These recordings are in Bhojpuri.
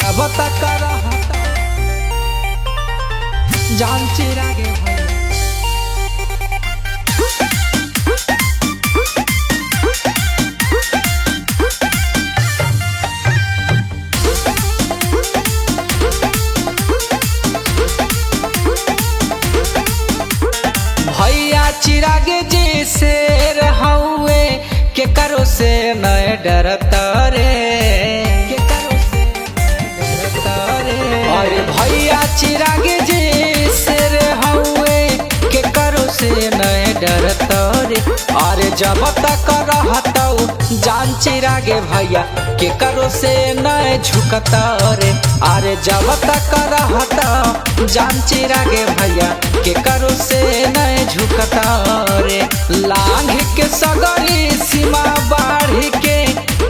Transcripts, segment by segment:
जब तक रहता जान चिरागे भैया। भैया चिरागे जी शेर हउए के करो से नए डरता रे, के करो से डरता रे। अरे भैया चिरागे जी शेर हउए के करो से नए डरता रे। अरे जब तक रहता जान चिरागे भैया के करो से नए झुकता रे। अरे जब तक रहता जान चिरागे भैया के करो से नए झुकता रे। लांघ के सगरी सीमा बाढ़ के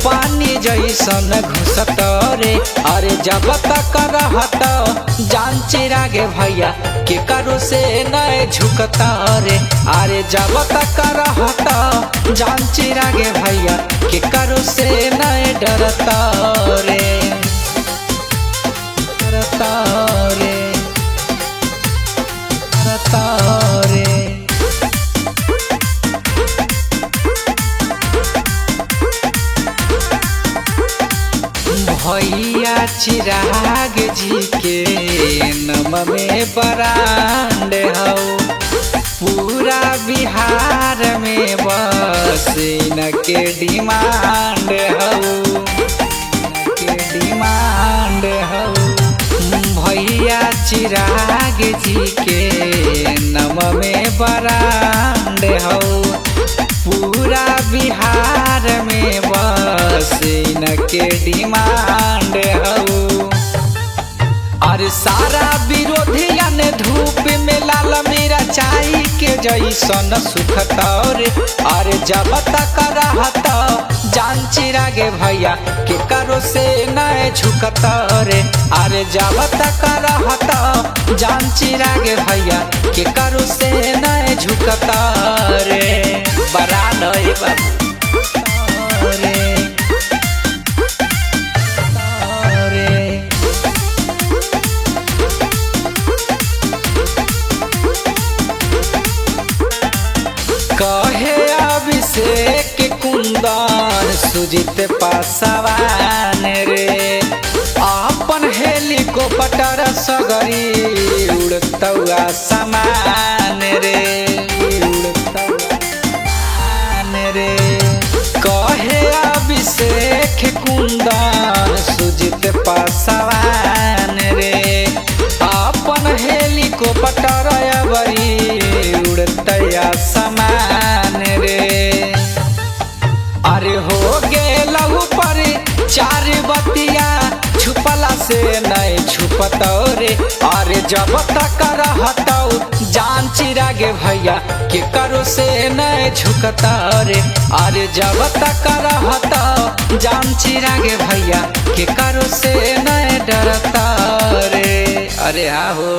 पानी जैसन घुसत रे। अरे जब तक रहता जान चिरागे भैया के करो से नए झुकता रे। अरे जब तक रहता जान चिरागे भैया के करो से नए डरता रे, डरता रे, डरता रे। भैया चिराग जी के नम में बरांड हौ, पूरा बिहार में बस इनके डिमांड हौ, इनके डिमांड हौ। भैया चिराग जी के नम में बरांड हौ, पूरा बिहार में बस इनके डिमांड हौ। अरे सारा विरोधियन धूप में लाल मेरा चाय के जैसन सुखता रे। अरे जब तक रहता जान चिरागे भैया के करो से नए झुकता रे। अरे जब तक रहता जान चिरागे भैया के करो से नए झुकता रे। बड़ा नए बाबू रे, कहे अभिषेक कुंदन सुजित पासवान रे। अपन हेलीकॉप्टर सगरी उड़तौआ समान रे, उड़तौआ रे। कहे अभिषेक कुंदन सुजित पासवान रे। अपन हेलीकॉप्टर अबरी उड़तया समान रे। अरे हो गेलहु पर चार बतिया छुपला से नए छुपतौ रे। अरे जब तक रहतौ जान चिरागे भैया के करो से नए झुकता रे। अरे जब तक रहतौ जान चिरागे भैया के करो से नए डरता रे। अरे हाँ हो।